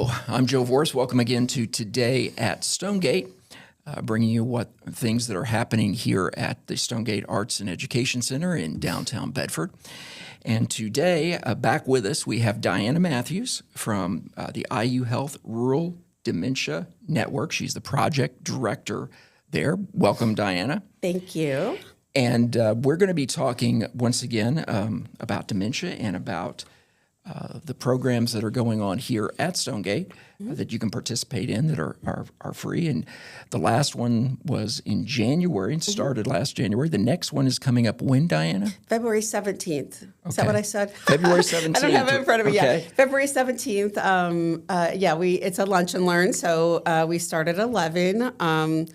Hello, I'm Joe Vorse. Welcome again to Today at Stonegate, bringing you what things that are happening here at the Stonegate Arts and Education Center in downtown Bedford. And today, back with us, we have Diana Matthews from the IU Health Rural Dementia Network. She's the project director there. Welcome, Diana. Thank you. And we're going to be talking once again about dementia and about the programs that are going on here at Stonegate that you can participate in that are free. And the last one was in January and started last January. The next one is coming up when, Diana? February 17th. Is that what I said? February 17th. I don't have it in front of me Okay. yet. February 17th. It's a lunch and learn. So we start at 11.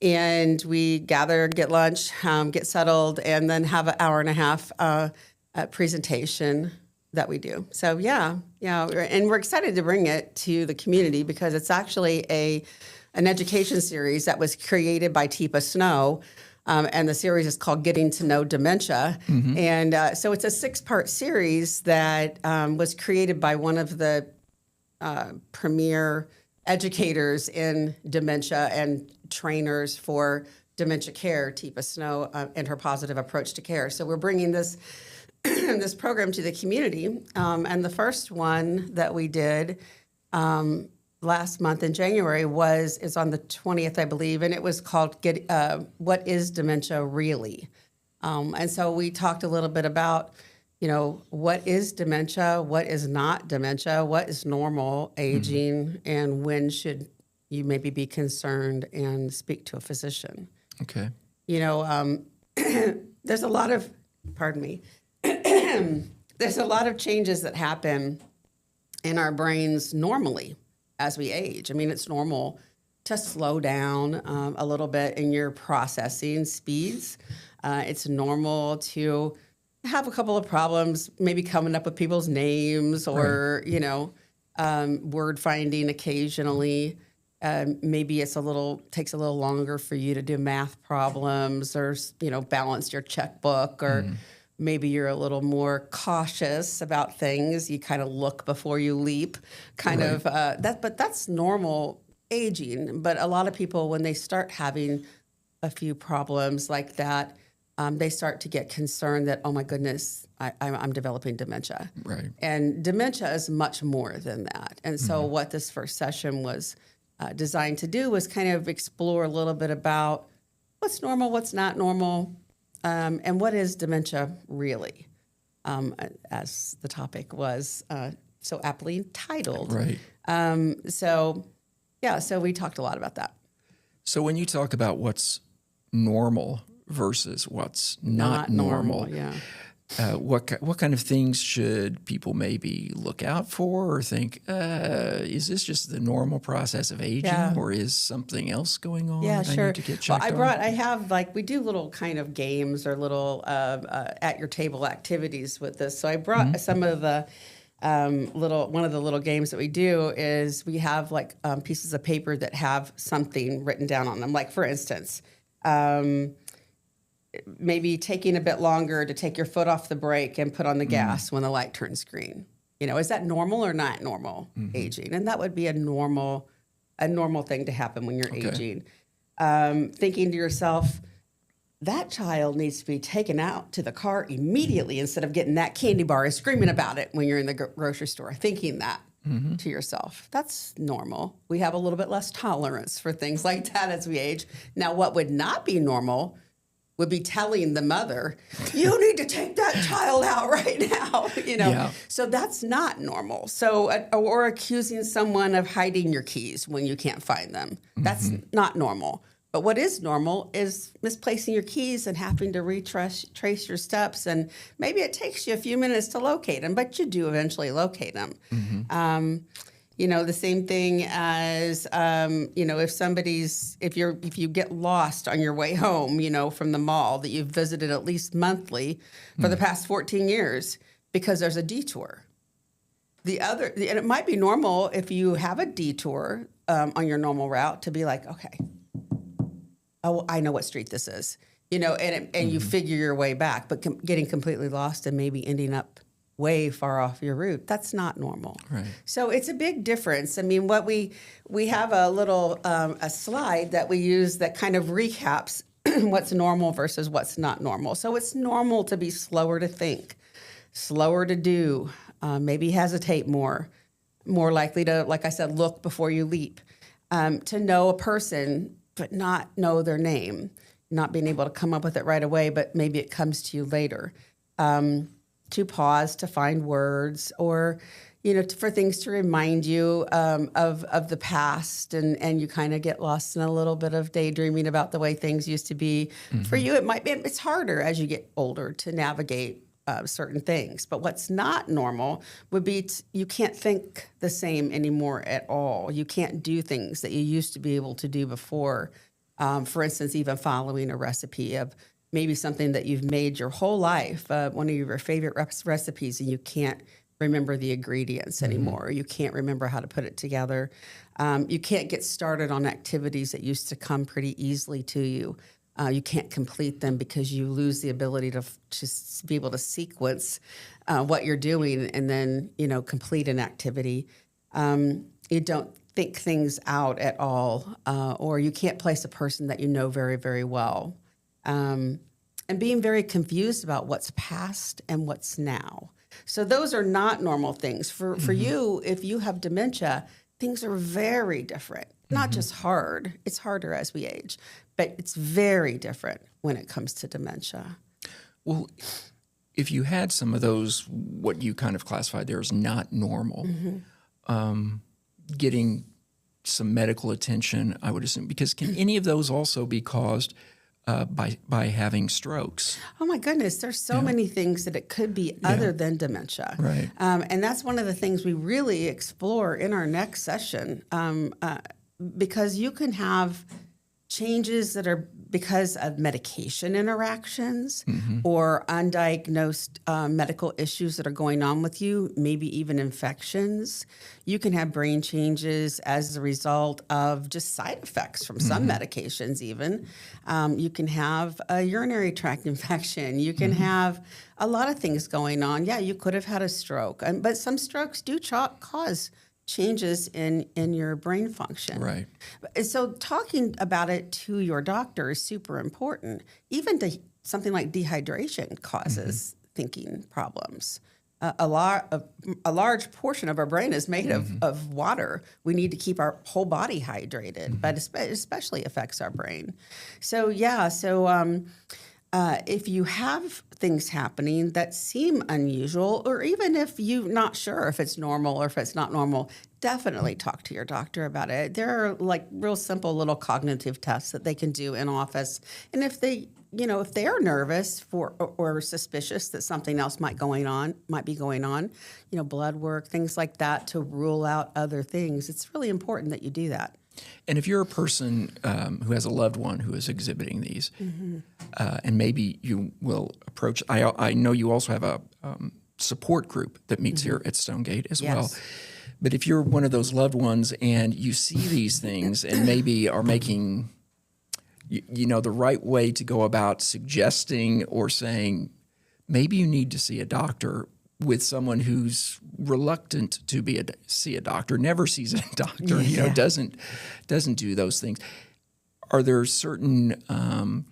And we gather, get lunch, get settled, and then have an hour and a half presentation that we do. So and we're excited to bring it to the community because it's actually an education series that was created by Teepa Snow, and the series is called Getting to Know Dementia. And so it's a 6-part series that was created by one of the premier educators in dementia and trainers for dementia care, Teepa Snow, and her positive approach to care. So we're bringing this this program to the community. And the first one that we did last month in January is on the 20th, I believe, and it was called What is Dementia Really? And so we talked a little bit about, what is dementia, what is not dementia, what is normal aging, and when should you maybe be concerned and speak to a physician. Okay. There's a lot of, there's a lot of changes that happen in our brains normally as we age. I mean, it's normal to slow down a little bit in your processing speeds. It's normal to have a couple of problems, maybe coming up with people's names or, word finding occasionally. Maybe takes a little longer for you to do math problems or, balance your checkbook, or maybe you're a little more cautious about things. You kind of look before you leap, but that's normal aging. But a lot of people, when they start having a few problems like that, they start to get concerned that, oh my goodness, I'm developing dementia. Right. And dementia is much more than that. And so what this first session was designed to do was kind of explore a little bit about what's normal, what's not normal, and what is dementia really, as the topic was so aptly titled. Right. So we talked a lot about that. So when you talk about what's normal versus what's not normal, what kind of things should people maybe look out for or think, is this just the normal process of aging or is something else going on? Yeah, sure. I need to get checked on? I have we do little kind of games or little at your table activities with this. So I brought some of the one of the little games that we do is we have pieces of paper that have something written down on them. Like, for instance, maybe taking a bit longer to take your foot off the brake and put on the gas when the light turns green. Is that normal or not normal aging? And that would be a normal thing to happen when you're aging. Thinking to yourself, that child needs to be taken out to the car immediately instead of getting that candy bar and screaming about it when you're in the grocery store. Thinking that to yourself. That's normal. We have a little bit less tolerance for things like that as we age. Now, what would not be normal would be telling the mother, you need to take that child out right now, So that's not normal. So, or accusing someone of hiding your keys when you can't find them. That's not normal. But what is normal is misplacing your keys and having to trace your steps. And maybe it takes you a few minutes to locate them, but you do eventually locate them. The same thing as, if you get lost on your way home, from the mall that you've visited at least monthly for the past 14 years because there's a detour. And it might be normal if you have a detour on your normal route to be like, okay, I know what street this is, and you figure your way back, but getting completely lost and maybe ending up way far off your route. That's not normal. Right. So it's a big difference. I mean, what we have a little a slide that we use that kind of recaps what's normal versus what's not normal. So it's normal to be slower to think, slower to do, maybe hesitate more likely to, like I said, look before you leap, to know a person but not know their name, not being able to come up with it right away, but maybe it comes to you later. To pause, to find words, or for things to remind you of the past, and you kind of get lost in a little bit of daydreaming about the way things used to be. Mm-hmm. For you, it's harder as you get older to navigate certain things. But what's not normal would be you can't think the same anymore at all. You can't do things that you used to be able to do before. For instance, even following a recipe of maybe something that you've made your whole life, one of your favorite recipes, and you can't remember the ingredients anymore. You can't remember how to put it together. You can't get started on activities that used to come pretty easily to you. You can't complete them because you lose the ability to just be able to sequence what you're doing and then, complete an activity. You don't think things out at all, or you can't place a person that you know very, very well. And being very confused about what's past and what's now. So those are not normal things. For you, if you have dementia, things are very different. Not just hard. It's harder as we age, but it's very different when it comes to dementia. Well, if you had some of those, what you kind of classified there as not normal, getting some medical attention, I would assume, because can any of those also be caused by having strokes? Oh my goodness, there's so many things that it could be other than dementia. Right. And that's one of the things we really explore in our next session, because you can have changes that are because of medication interactions or undiagnosed medical issues that are going on with you, maybe even infections. You can have brain changes as a result of just side effects from some medications even. You can have a urinary tract infection. You can have a lot of things going on. Yeah, you could have had a stroke, but some strokes do cause changes in your brain function. Right. So talking about it to your doctor is super important. Even something like dehydration causes thinking problems. A large portion of our brain is made of water. We need to keep our whole body hydrated, but it especially affects our brain. So if you have things happening that seem unusual, or even if you're not sure if it's normal or if it's not normal, definitely talk to your doctor about it. There are like real simple little cognitive tests that they can do in office. And if they are nervous or suspicious that something else might be going on, blood work, things like that to rule out other things, it's really important that you do that. And if you're a person who has a loved one who is exhibiting these, and maybe you will approach, I know you also have a support group that meets here at Stonegate as well. But if you're one of those loved ones and you see these things and maybe are making, the right way to go about suggesting or saying, maybe you need to see a doctor, with someone who's reluctant to see a doctor, never sees a doctor, doesn't do those things. Are there certain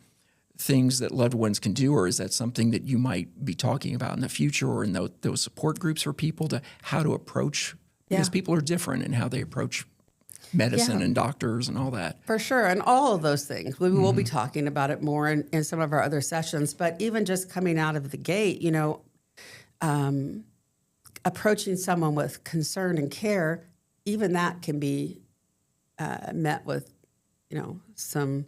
things that loved ones can do, or is that something that you might be talking about in the future, or in those support groups for people to how to approach? Because people are different in how they approach medicine and doctors and all that. For sure, and all of those things. We will be talking about it more in some of our other sessions, but even just coming out of the gate, approaching someone with concern and care, even that can be met with, some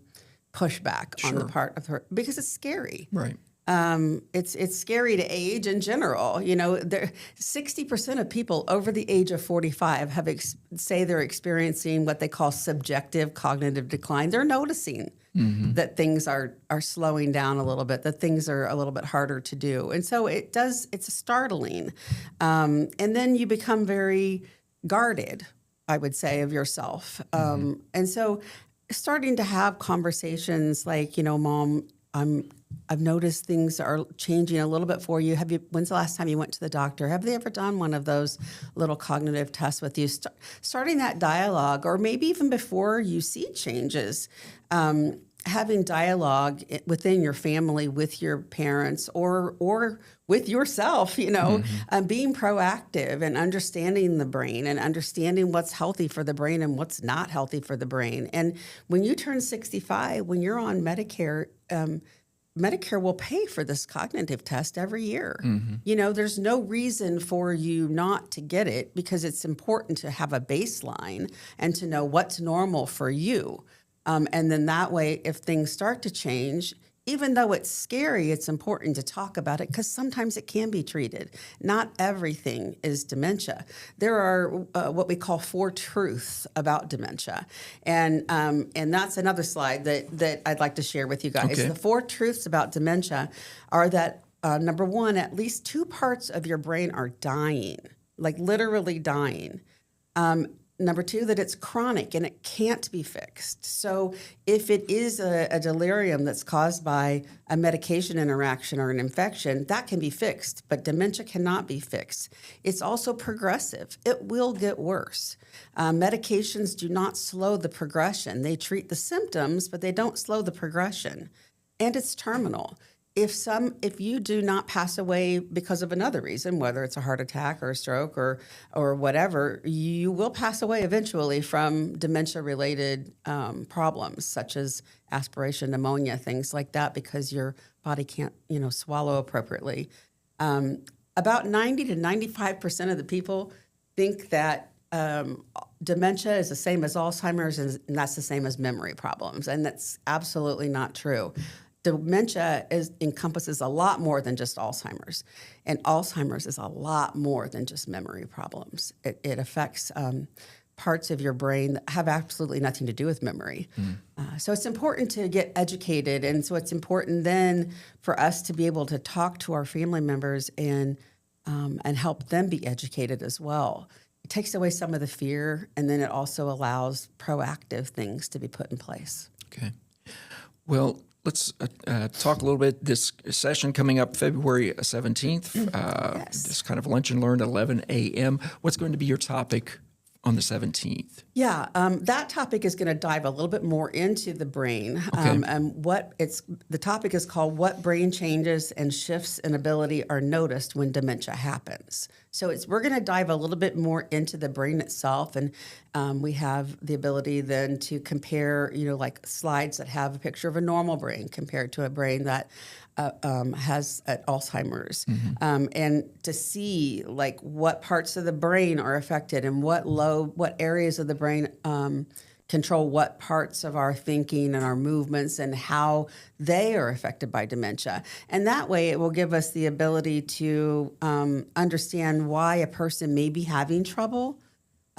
pushback on the part of her, because it's scary. Right. It's scary to age in general. 60% of people over the age of 45 say they're experiencing what they call subjective cognitive decline. They're noticing that things are slowing down a little bit, that things are a little bit harder to do. And so it's startling. And then you become very guarded, I would say, of yourself. And so starting to have conversations like, Mom, I've noticed things are changing a little bit for you. When's the last time you went to the doctor? Have they ever done one of those little cognitive tests with you? Starting that dialogue, or maybe even before you see changes, having dialogue within your family, with your parents, or with yourself, being proactive and understanding the brain and understanding what's healthy for the brain and what's not healthy for the brain. And when you turn 65, when you're on Medicare, Medicare will pay for this cognitive test every year. There's no reason for you not to get it, because it's important to have a baseline and to know what's normal for you. And then that way, if things start to change, even though it's scary, it's important to talk about it, because sometimes it can be treated. Not everything is dementia. There are what we call 4 truths about dementia. And that's another slide that I'd like to share with you guys. Okay. The 4 truths about dementia are that, number 1, at least 2 parts of your brain are dying, like literally dying. Number 2, that it's chronic and it can't be fixed. So if it is a delirium that's caused by a medication interaction or an infection, that can be fixed, but dementia cannot be fixed. It's also progressive. It will get worse. Medications do not slow the progression. They treat the symptoms, but they don't slow the progression. And it's terminal. If you do not pass away because of another reason, whether it's a heart attack or a stroke or whatever, you will pass away eventually from dementia-related problems such as aspiration, pneumonia, things like that, because your body can't, swallow appropriately. About 90 to 95% of the people think that dementia is the same as Alzheimer's, and that's the same as memory problems, and that's absolutely not true. Dementia encompasses a lot more than just Alzheimer's, and Alzheimer's is a lot more than just memory problems. It affects parts of your brain that have absolutely nothing to do with memory. So it's important to get educated, and so it's important then for us to be able to talk to our family members and help them be educated as well. It takes away some of the fear, and then it also allows proactive things to be put in place. Okay. Well, let's talk a little bit. This session coming up February 17th, Yes. This kind of lunch and learn at 11 a.m. What's going to be your topic on the 17th? Yeah, that topic is going to dive a little bit more into the brain. Okay. The topic is called "What Brain Changes and Shifts in Ability Are Noticed When Dementia Happens." So we're going to dive a little bit more into the brain itself, and we have the ability then to compare, like slides that have a picture of a normal brain compared to a brain that has Alzheimer's, and to see like what parts of the brain are affected and what areas of the brain control what parts of our thinking and our movements and how they are affected by dementia. And that way it will give us the ability to understand why a person may be having trouble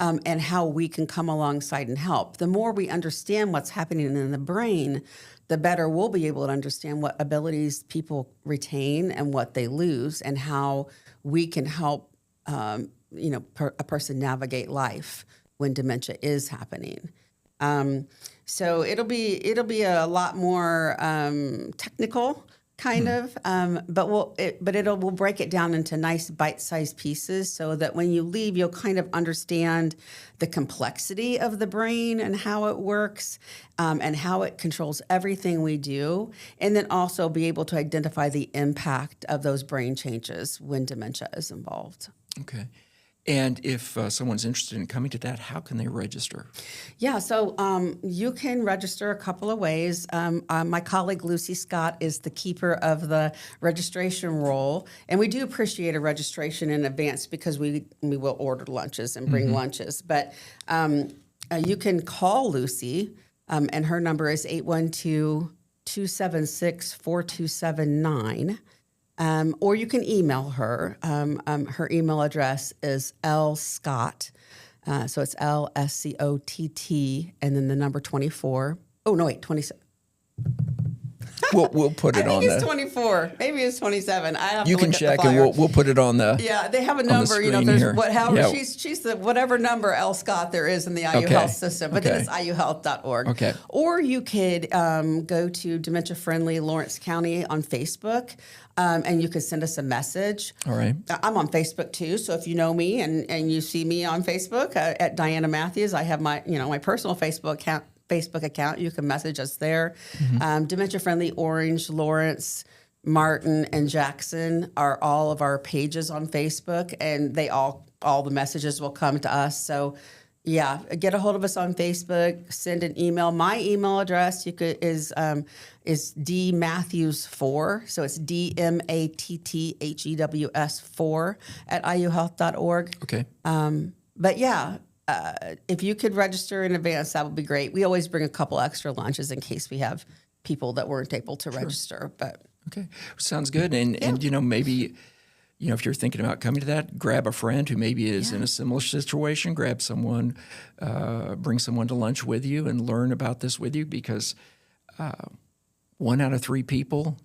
and how we can come alongside and help. The more we understand what's happening in the brain, the better we'll be able to understand what abilities people retain and what they lose, and how we can help a person navigate life when dementia is happening. So it'll be a lot more technical kind of, but we'll break it down into nice bite-sized pieces so that when you leave, you'll kind of understand the complexity of the brain and how it works, and how it controls everything we do, and then also be able to identify the impact of those brain changes when dementia is involved. Okay. And if someone's interested in coming to that, how can they register? Yeah, so you can register a couple of ways. My colleague Lucy Scott is the keeper of the registration roll, and we do appreciate a registration in advance because we will order lunches and bring lunches. But you can call Lucy, and her number is 812-276-4279. Or you can email her. Her email address is lscott, so it's LSCOTT, and then the number 24. Oh, no, wait, 27. We'll put I it think on it's the. 24. Maybe it's 27. I have You to can look check at the and flyer. we'll put it on the. Yeah, they have a the number. You know, screen there's here. however Yeah. she's the whatever number L Scott there is in the IU Okay. Health system, but then Okay. it's iuhealth.org. Okay. Or you could go to Dementia Friendly Lawrence County on Facebook, and you could send us a message. All right. I'm on Facebook too, so if you know me and you see me on Facebook at Diana Matthews, I have my my personal Facebook account. You can message us there. Dementia Friendly Orange, Lawrence, Martin, and Jackson are all of our pages on Facebook, and they all the messages will come to us. So, yeah, get a hold of us on Facebook. Send an email. My email address is dmatthews4. So it's DMATTHEWS 4 at iuhealth.org. Okay. But yeah, if you could register in advance, that would be great. We always bring a couple extra lunches in case we have people that weren't able to register. But Okay. Sounds good. And maybe, if you're thinking about coming to that, grab a friend who maybe is in a similar situation, grab someone, bring someone to lunch with you and learn about this with you, because 1 out of 3 people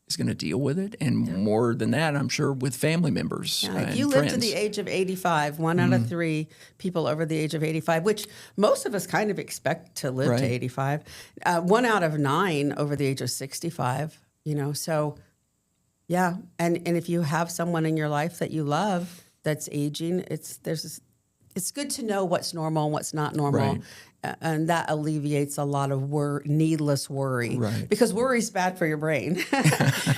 is going to deal with it. And more than that, I'm sure, with family members if and you friends. live to the age of 85, 1 out of 3 people over the age of 85, which most of us kind of expect to live Right. to 85, 1 out of 9 over the age of 65, so yeah. And if you have someone in your life that you love that's aging, it's good to know what's normal and what's not normal. Right. And that alleviates a lot of needless worry, Right. because worry is bad for your brain.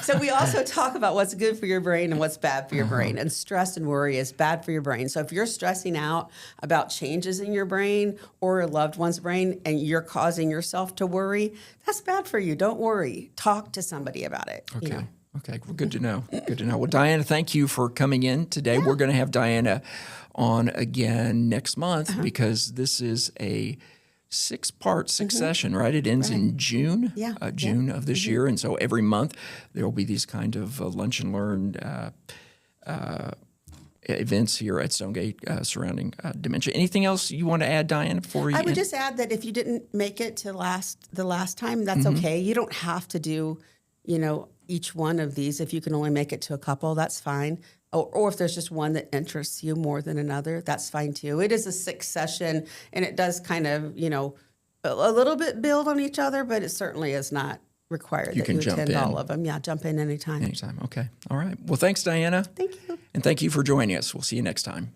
So we also talk about what's good for your brain and what's bad for your brain. And stress and worry is bad for your brain. So if you're stressing out about changes in your brain or a loved one's brain and you're causing yourself to worry, that's bad for you. Don't worry. Talk to somebody about it. Okay. Okay. Well, good to know. Good to know. Well, Diana, thank you for coming in today. We're going to have Diana on again next month because this is a 6-part succession, right? It ends in June, June of this year. And so every month there will be these kind of lunch and learn events here at Stonegate surrounding dementia. Anything else you want to add, Diana, before you I would end? just add that if you didn't make it to the last time, that's okay. You don't have to do, each one of these. If you can only make it to a couple, that's fine. Or if there's just one that interests you more than another, that's fine too. It is a succession, and it does kind of, a little bit build on each other, but it certainly is not required that can you jump attend in. all of them. Yeah, jump in anytime. Anytime. Okay. All right. Well, thanks, Diana. Thank you. And thank you for joining us. We'll see you next time.